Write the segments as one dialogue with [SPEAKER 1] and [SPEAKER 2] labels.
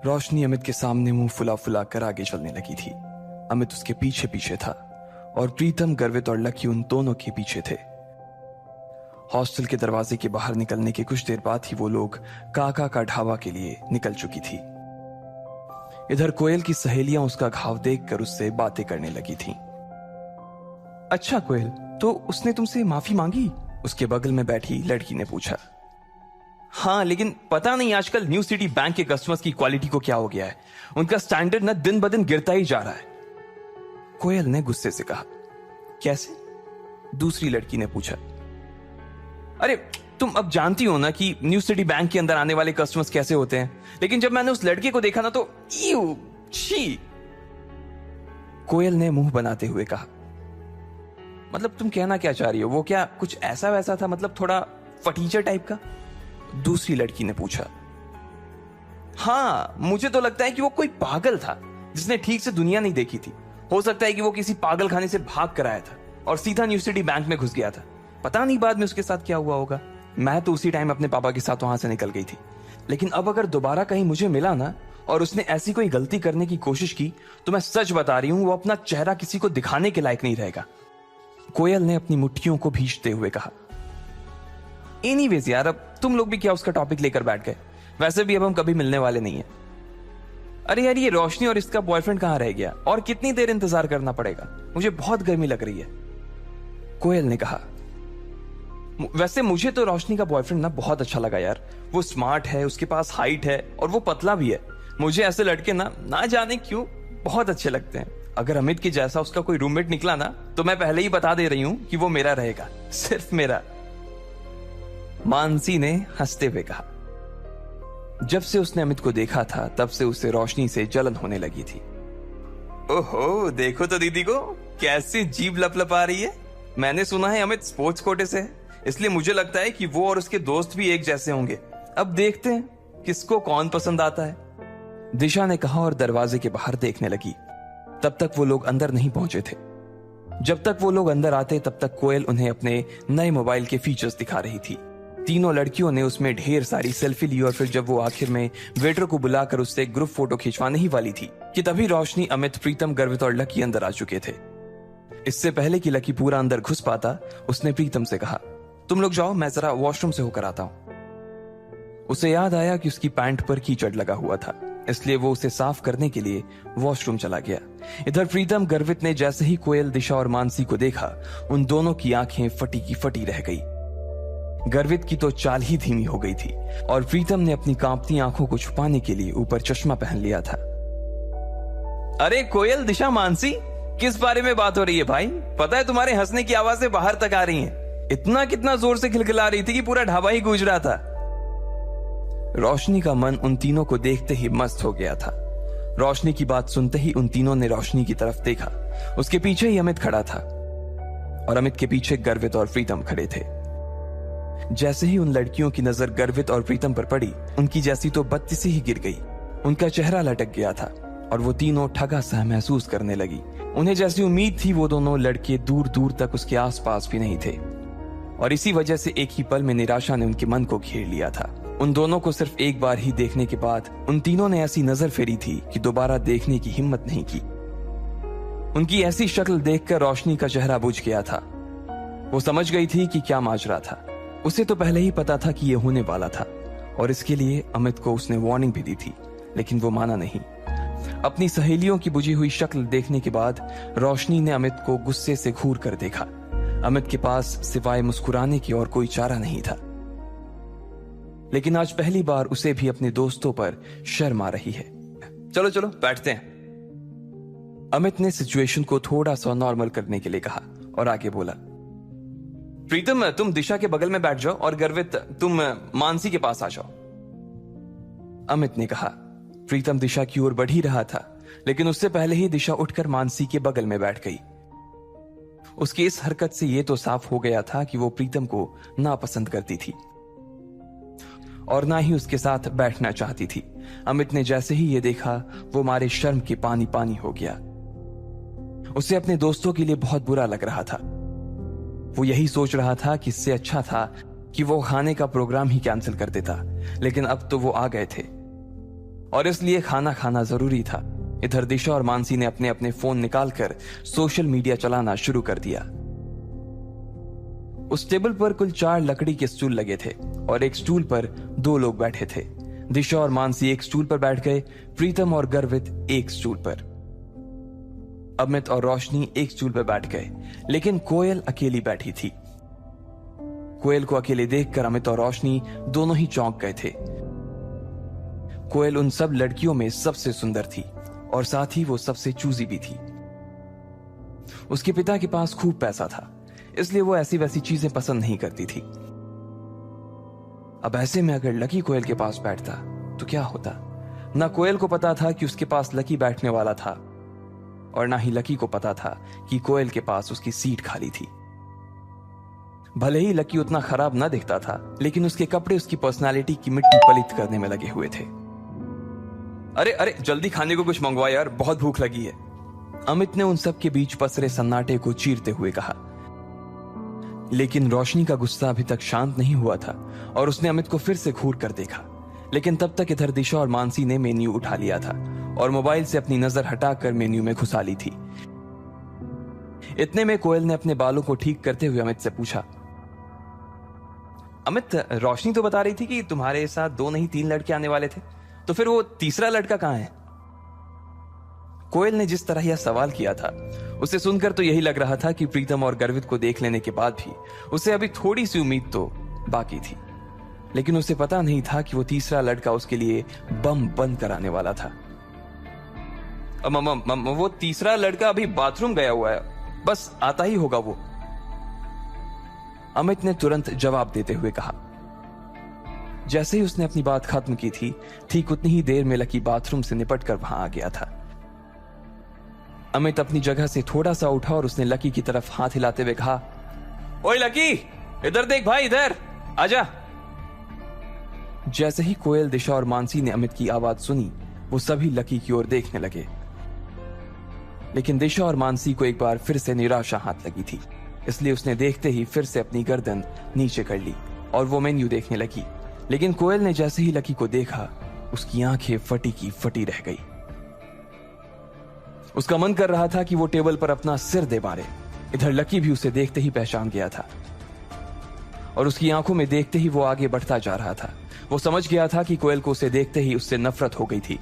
[SPEAKER 1] रोशनी अमित के सामने मुंह फुला फुला कर आगे चलने लगी थी। अमित उसके पीछे पीछे था और प्रीतम, गर्वित और लकी उन दोनों के पीछे थे। हॉस्टल के दरवाजे के बाहर निकलने के कुछ देर बाद ही वो लोग काका का ढाबा के लिए निकल चुकी थी। इधर कोयल की सहेलियां उसका घाव देखकर उससे बातें करने लगी थीं। अच्छा कोयल, तो उसने तुमसे माफी मांगी? उसके बगल में बैठी लड़की ने पूछा। हाँ, लेकिन पता नहीं आजकल न्यू सिटी बैंक के कस्टमर्स की क्वालिटी को क्या हो गया है। उनका स्टैंडर्ड ना दिन ब दिन गिरता ही जा रहा है। कोयल ने गुस्से से कहा। कैसे? दूसरी लड़की ने पूछा। अरे तुम अब जानती हो ना कि न्यू सिटी बैंक के अंदर आने वाले कस्टमर्स कैसे होते हैं, लेकिन जब मैंने उस लड़के को देखा ना तो ईउ, छी। कोयल ने मुंह बनाते हुए कहा। मतलब तुम कहना क्या चाह रही हो? वो क्या कुछ ऐसा वैसा था, मतलब थोड़ा फटीचर टाइप का? दूसरी लड़की ने पूछा। हाँ, मुझे तो लगता है कि वो कोई पागल था जिसने ठीक से दुनिया नहीं देखी थी। हो सकता है कि वो किसी पागल खाने से भाग कर आया था और सीधा न्यू सिटी बैंक में घुस गया था। पता नहीं बाद में उसके साथ क्या हुआ होगा। मैं तो उसी टाइम अपने पापा के साथ वहां से निकल गई थी। लेकिन अब अगर दोबारा कहीं मुझे मिला ना और उसने ऐसी कोई गलती करने की कोशिश की तो मैं सच बता रही हूं, वो अपना चेहरा किसी को दिखाने के लायक नहीं रहेगा। कोयल ने अपनी मुट्ठियों को भींचते हुए कहा। एनीवेज यार, अब तुम लोग भी क्या उसका टॉपिक लेकर बैठ गए? वैसे भी अब हम कभी मिलने वाले नहीं है। अरे यार, ये रोशनी और इसका बॉयफ्रेंड कहां रह गया? और कितनी देर इंतजार करना पड़ेगा? मुझे बहुत गर्मी लग रही है। कोयल ने कहा। वैसे मुझे तो रोशनी का बॉयफ्रेंड ना बहुत अच्छा लगा यार। वो स्मार्ट है, उसके पास हाइट है और वो पतला भी है। मुझे ऐसे लड़के ना जाने क्यों बहुत अच्छे लगते हैं। अगर अमित के जैसा उसका कोई रूममेट निकला ना तो मैं पहले ही बता दे रही हूं कि वो मेरा रहेगा, सिर्फ मेरा। मानसी ने हंसते हुए कहा। जब से उसने अमित को देखा था तब से उसे रोशनी से जलन होने लगी थी। ओहो, देखो तो दीदी को कैसी जीभ लपलपा रही है। मैंने सुना है अमित स्पोर्ट्स कोटे से है, इसलिए मुझे लगता है कि वो और उसके दोस्त भी एक जैसे होंगे। अब देखते हैं किसको कौन पसंद आता है, दिशा ने कहा और दरवाजे के बाहर देखने लगी। तब तक वो लोग अंदर नहीं पहुंचे थे। जब तक वो लोग अंदर आते तब तक कोयल उन्हें अपने नए मोबाइल के फीचर्स दिखा रही थी। तीनों लड़कियों ने उसमें ढेर सारी सेल्फी ली और फिर जब वो आखिर में वेटर को बुलाकर उससे ग्रुप फोटो खिंचवाने ही वाली थी कि तभी रोशनी, अमित, प्रीतम, गर्वित और लकी अंदर आ चुके थे। इससे पहले कि लकी पूरा अंदर घुस पाता, उसने प्रीतम से कहा, तुम लोग जाओ, मैं जरा वॉशरूम से होकर आता हूं। उसे याद आया कि उसकी पैंट पर कीचड़ लगा हुआ था, इसलिए वो उसे साफ करने के लिए वॉशरूम चला गया। इधर प्रीतम, गर्वित ने जैसे ही कोयल, दिशा और मानसी को देखा, उन दोनों की आंखें फटी की फटी रह गई। गर्वित की तो चाल ही धीमी हो गई थी और प्रीतम ने अपनी कांपती आंखों को छुपाने के लिए ऊपर चश्मा पहन लिया था। अरे कोयल, दिशा, मानसी, किस बारे में बात हो रही है भाई? पता है तुम्हारे हंसने की आवाजें बाहर तक आ रही हैं। इतना कितना जोर से खिलखिला रही थी कि पूरा ढाबा ही गूंज रहा था। रोशनी का मन उन तीनों को देखते ही मस्त हो गया था। रोशनी की बात सुनते ही उन तीनों ने रोशनी की तरफ देखा। उसके पीछे ही अमित खड़ा था और अमित के पीछे गर्वित और प्रीतम खड़े थे। जैसे ही उन लड़कियों की नजर गर्वित और प्रीतम पर पड़ी, उनकी जैसी तो बत्ती से ही गिर गई। उनका चेहरा लटक गया था और वो तीनों ठगा सा महसूस करने लगी। उन्हें जैसी उम्मीद थी वो दोनों लड़के दूर दूर तक उसके आसपास भी नहीं थे और इसी वजह से एक ही पल में निराशा ने उनके मन को घेर लिया था। उन दोनों को सिर्फ एक बार ही देखने के बाद उन तीनों ने ऐसी नजर फेरी थी कि दोबारा देखने की हिम्मत नहीं की। उनकी ऐसी शक्ल देखकर रोशनी का चेहरा बुझ गया था। वो समझ गई थी कि क्या माजरा था। उसे तो पहले ही पता था कि यह होने वाला था और इसके लिए अमित को उसने वार्निंग भी दी थी, लेकिन वो माना नहीं। अपनी सहेलियों की बुझी हुई शक्ल देखने के बाद रोशनी ने अमित को गुस्से से घूर कर देखा। अमित के पास सिवाय मुस्कुराने की और कोई चारा नहीं था, लेकिन आज पहली बार उसे भी अपने दोस्तों पर शर्म आ रही है। चलो चलो बैठते हैं, अमित ने सिचुएशन को थोड़ा सा नॉर्मल करने के लिए कहा और आगे बोला। प्रीतम, तुम दिशा के बगल में बैठ जाओ और गर्वित, तुम मानसी के पास आ जाओ, अमित ने कहा। प्रीतम दिशा की ओर बढ़ ही रहा था, लेकिन उससे पहले ही दिशा उठकर मानसी के बगल में बैठ गई। उसकी इस हरकत से यह तो साफ हो गया था कि वो प्रीतम को नापसंद करती थी और ना ही उसके साथ बैठना चाहती थी। अमित ने जैसे ही ये देखा, वो मारे शर्म के पानी पानी हो गया। उसे अपने दोस्तों के लिए बहुत बुरा लग रहा था। वो यही सोच रहा था कि इससे अच्छा था कि वो खाने का प्रोग्राम ही कैंसिल कर देता, लेकिन अब तो वो आ गए थे और इसलिए खाना खाना जरूरी था। इधर दिशा और मानसी ने अपने अपने फोन निकालकर सोशल मीडिया चलाना शुरू कर दिया। उस टेबल पर कुल 4 लकड़ी के स्टूल लगे थे और एक स्टूल पर 2 लोग बैठे थे। दिशा और मानसी एक स्टूल पर बैठ गए, प्रीतम और गर्वित एक स्टूल पर, अमित और रोशनी एक स्टूल पर बैठ गए, लेकिन कोयल अकेली बैठी थी। कोयल को अकेले देखकर अमित और रोशनी दोनों ही चौंक गए थे। कोयल उन सब लड़कियों में सबसे सुंदर थी और साथ ही वो सबसे चूजी भी थी। उसके पिता के पास खूब पैसा था, इसलिए वो ऐसी वैसी चीजें पसंद नहीं करती थी। अब ऐसे में अगर लकी कोयल के पास बैठता तो क्या होता? ना कोयल को पता था कि उसके पास लकी बैठने वाला था और ना ही लकी को पता था कि कोयल के पास उसकी सीट खाली थी। भले ही लकी उतना खराब ना दिखता था, लेकिन उसके कपड़े उसकी पर्सनालिटी की मिट्टी पलित करने में लगे हुए थे। अरे अरे जल्दी खाने को कुछ मंगवा यार, बहुत भूख लगी है, अमित ने उन सब के बीच पसरे सन्नाटे को चीरते हुए कहा। लेकिन रोशनी का गुस्सा अभी तक शांत नहीं हुआ था और उसने अमित को फिर से घूर कर देखा। लेकिन तब तक इधर दिशा और मानसी ने मेन्यू उठा लिया था और मोबाइल से अपनी नजर हटाकर मेन्यू में घुसा ली थी। इतने में कोयल ने अपने बालों को ठीक करते हुए अमित से पूछा, अमित, रोशनी तो बता रही थी कि तुम्हारे साथ 2 नहीं 3 लड़के आने वाले थे, तो फिर वो तीसरा लड़का कहां है? कोयल ने जिस तरह यह सवाल किया था, उसे सुनकर तो यही लग रहा था कि प्रीतम और गर्वित को देख लेने के बाद भी उसे अभी थोड़ी सी उम्मीद तो बाकी थी। लेकिन उसे पता नहीं था कि वो तीसरा लड़का उसके लिए बम बंद कराने वाला था। वो तीसरा लड़का अभी बाथरूम गया हुआ है, बस आता ही होगा वो, अमित ने तुरंत जवाब देते हुए कहा। जैसे ही उसने अपनी बात खत्म की थी, ठीक उतनी ही देर में लकी बाथरूम से निपट कर वहां आ गया था। अमित अपनी जगह से थोड़ा सा उठा और उसने लकी की तरफ हाथ हिलाते हुए कहा, ओए लकी, इधर देख भाई, इधर आजा। जैसे ही कोयल, दिशा और मानसी ने अमित की आवाज सुनी, वो सभी लकी की ओर देखने लगे। लेकिन दिशा और मानसी को एक बार फिर से निराशा हाथ लगी थी, इसलिए उसने देखते ही फिर से अपनी गर्दन नीचे कर ली और वो मेन्यू देखने लगी। लेकिन कोयल ने जैसे ही लकी को देखा, उसकी आंखें फटी की फटी रह गई। उसका मन कर रहा था कि वो टेबल पर अपना सिर दे मारे। इधर लकी भी उसे देखते ही पहचान गया था और उसकी आंखों में देखते ही वो आगे बढ़ता जा रहा था। वो समझ गया था कि कोयल को उसे देखते ही उससे नफरत हो गई थी।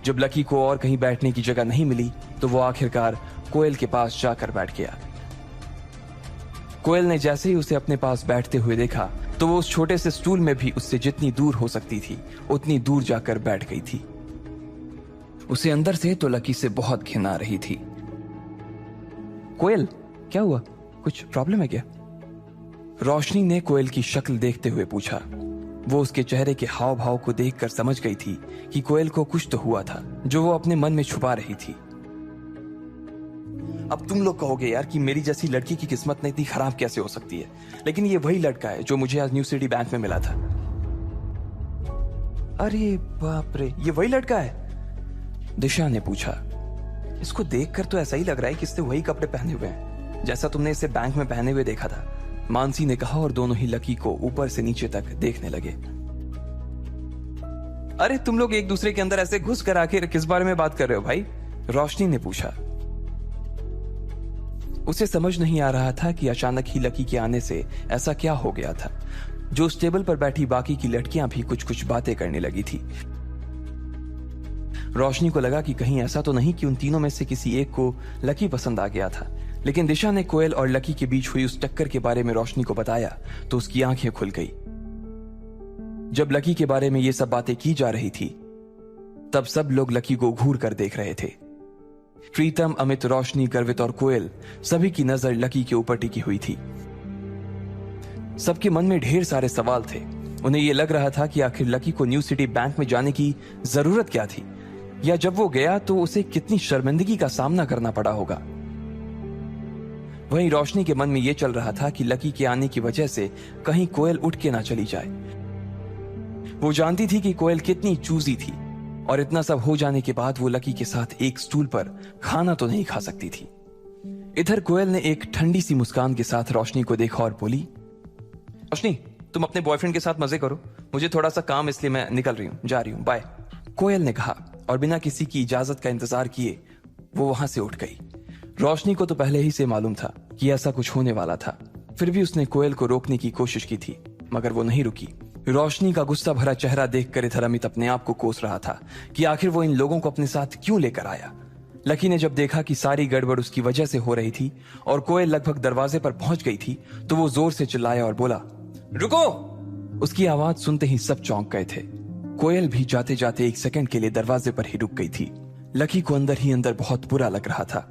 [SPEAKER 1] जब लकी को और कहीं बैठने की जगह नहीं मिली, तो वो आखिरकार कोयल के पास जाकर बैठ गया। कोयल ने जैसे ही उसे अपने पास बैठते हुए देखा, तो वो उस छोटे से स्टूल में भी उससे जितनी दूर हो सकती थी उतनी दूर जाकर बैठ गई थी। उसे अंदर से तो लकी से बहुत घिन आ रही थी। कोयल, क्या हुआ? कुछ प्रॉब्लम है क्या? रोशनी ने कोयल की शक्ल देखते हुए पूछा। वो उसके चेहरे के हाव भाव को देखकर समझ गई थी कि कोयल को कुछ तो हुआ था जो वो अपने मन में छुपा रही थी। अब तुम लोग कहोगे यार कि मेरी जैसी लड़की की किस्मत इतनी खराब कैसे हो सकती है, लेकिन ये वही लड़का है जो मुझे आज न्यू सिटी बैंक में मिला था। अरे बाप रे, ये वही लड़का है? दिशा ने पूछा। इसको देखकर तो ऐसा ही लग रहा है कि इसने वही कपड़े पहने हुए हैं जैसा तुमने इसे बैंक में पहने हुए देखा था, मानसी ने कहा और दोनों ही लकी को ऊपर से नीचे तक देखने लगे। अरे तुम लोग एक दूसरे के अंदर ऐसे घुस कर आखिर किस बारे में बात कर रहे हो भाई? रोशनी ने पूछा। उसे समझ नहीं आ रहा था कि अचानक ही लकी के आने से ऐसा क्या हो गया था जो उस टेबल पर बैठी बाकी की लड़कियां भी कुछ कुछ बातें करने लगी थी। रोशनी को लगा कि कहीं ऐसा तो नहीं कि उन तीनों में से किसी एक को लकी पसंद आ गया था। लेकिन दिशा ने कोयल और लकी के बीच हुई उस टक्कर के बारे में रोशनी को बताया तो उसकी आंखें खुल गई। जब लकी के बारे में ये सब बातें की जा रही थी, तब सब लोग लकी को घूर कर देख रहे थे। प्रीतम, अमित, रोशनी, गर्वित और कोयल, सभी की नजर लकी के ऊपर टिकी हुई थी। सबके मन में ढेर सारे सवाल थे। उन्हें यह लग रहा था कि आखिर लकी को न्यू सिटी बैंक में जाने की जरूरत क्या थी, या जब वो गया तो उसे कितनी शर्मिंदगी का सामना करना पड़ा होगा। वहीं रोशनी के मन में यह चल रहा था कि लकी के आने की वजह से कहीं कोयल उठ के ना चली जाए। वो जानती थी कि कोयल कितनी चूजी थी और इतना सब हो जाने के बाद वो लकी के साथ एक स्टूल पर खाना तो नहीं खा सकती थी। इधर कोयल ने एक ठंडी सी मुस्कान के साथ रोशनी को देखा और बोली, रोशनी, तुम अपने बॉयफ्रेंड के साथ मजे करो, मुझे थोड़ा सा काम, इसलिए मैं निकल रही हूँ, जा रही हूँ, बाय। कोयल ने कहा और बिना किसी की इजाजत का इंतजार किए वो वहां से उठ गई। रोशनी को तो पहले ही से मालूम था कि ऐसा कुछ होने वाला था, फिर भी उसने कोयल को रोकने की कोशिश की थी, मगर वो नहीं रुकी। रोशनी का गुस्सा भरा चेहरा देखकर इधर अमित अपने आप को कोस रहा था कि आखिर वो इन लोगों को अपने साथ क्यों लेकर आया। लकी ने जब देखा कि सारी गड़बड़ उसकी वजह से हो रही थी और कोयल लगभग दरवाजे पर पहुंच गई थी, तो वो जोर से चिल्लाया और बोला, रुको। उसकी आवाज सुनते ही सब चौंक गए थे। कोयल भी जाते जाते 1 सेकंड के लिए दरवाजे पर ही रुक गई थी। लकी को अंदर ही अंदर बहुत बुरा लग रहा था।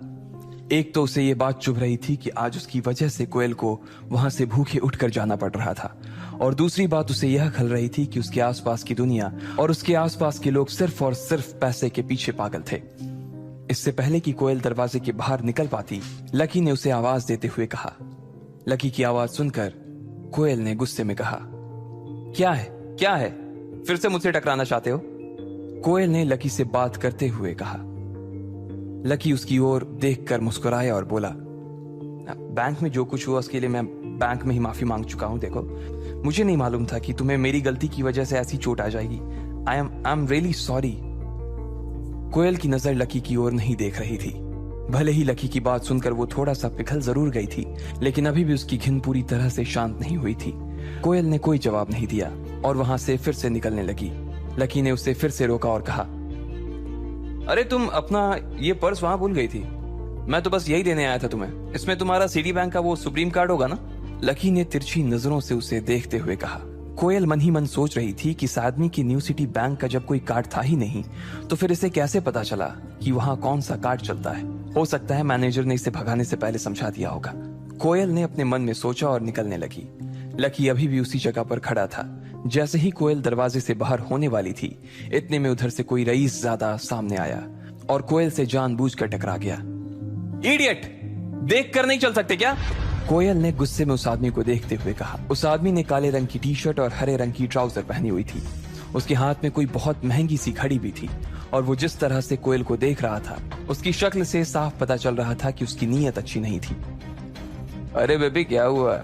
[SPEAKER 1] एक तो उसे ये बात चुभ रही थी कि आज उसकी वजह से कोयल को वहां से भूखे उठकर जाना पड़ रहा था, और दूसरी बात उसे यह खल रही थी कि उसके आसपास की दुनिया और उसके आसपास के लोग सिर्फ और सिर्फ पैसे के पीछे पागल थे। इससे पहले कि कोयल दरवाजे के बाहर निकल पाती, लकी ने उसे आवाज देते हुए कहा। लकी की आवाज सुनकर कोयल ने गुस्से में कहा, क्या है, क्या है, फिर से मुझसे टकराना चाहते हो? कोयल ने लकी से बात करते हुए कहा। लकी उसकी ओर देखकर मुस्कुराया और बोला, बैंक में जो कुछ हुआ उसके लिए मैं बैंक में ही माफी मांग चुका हूं। देखो, मुझे नहीं मालूम था कि तुम्हें मेरी गलती की वजह से ऐसी चोट आ जाएगी। I am really sorry. Koyal की नजर लकी की ओर नहीं देख रही थी। भले ही लकी की बात सुनकर वो थोड़ा सा पिघल जरूर गई थी, लेकिन अभी भी उसकी घिन पूरी तरह से शांत नहीं हुई थी। कोयल ने कोई जवाब नहीं दिया और वहां से फिर से निकलने लगी। लकी ने उसे फिर से रोका और कहा, अरे तुम अपना ये पर्स वहां भूल गई थी। मैं तो बस यही देने आया था तुम्हें। इसमें तुम्हारा सिटी बैंक का वो सुप्रीम कार्ड होगा ना? लकी ने तिरछी नजरों से उसे देखते हुए कहा। कोयल मन ही मन सोच रही थी कि इस आदमी की न्यू सिटी बैंक का जब कोई कार्ड था ही नहीं, तो फिर इसे कैसे पता चला कि वहां कौन सा कार्ड चलता है। हो सकता है मैनेजर ने इसे भगाने से पहले समझा दिया होगा। कोयल ने अपने मन में सोचा और निकलने लगी। लकी अभी भी उसी जगह पर खड़ा था। जैसे ही कोयल दरवाजे से बाहर होने वाली थी, इतने में उधर से कोई रईस ज्यादा सामने आया और कोयल से जानबूझकर टकरा गया। इडियट, देख कर नहीं चल सकते क्या? कोयल ने गुस्से में उस आदमी को देखते हुए कहा। उस आदमी ने काले रंग की टी शर्ट और हरे रंग की ट्राउजर पहनी हुई थी। उसके हाथ में कोई बहुत महंगी सी घड़ी भी थी, और वो जिस तरह से कोयल को देख रहा था, उसकी शक्ल से साफ पता चल रहा था कि उसकी नीयत अच्छी नहीं थी। अरे बेबी, क्या हुआ?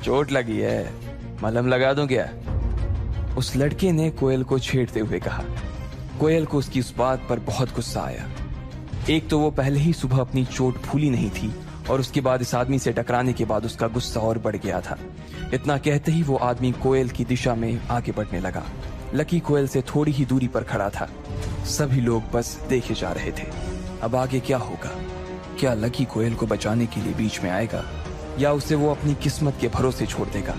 [SPEAKER 1] चोट लगी है? मलहम लगा दूं क्या? उस लड़के ने कोयल को छेड़ते हुए कहा। कोयल को उसकी उस बात पर बहुत गुस्सा आया। एक तो वो पहले ही सुबह अपनी चोट भूली नहीं थी, और उसके बाद इस आदमी से टकराने के बाद उसका गुस्सा और बढ़ गया था। इतना कहते ही वो आदमी कोयल की दिशा में आगे बढ़ने लगा। लकी कोयल से थोड़ी ही दूरी पर खड़ा था। सभी लोग बस देखे जा रहे थे। अब आगे क्या होगा? क्या लकी कोयल को बचाने के लिए बीच में आएगा, या उसे वो अपनी किस्मत के भरोसे छोड़ देगा?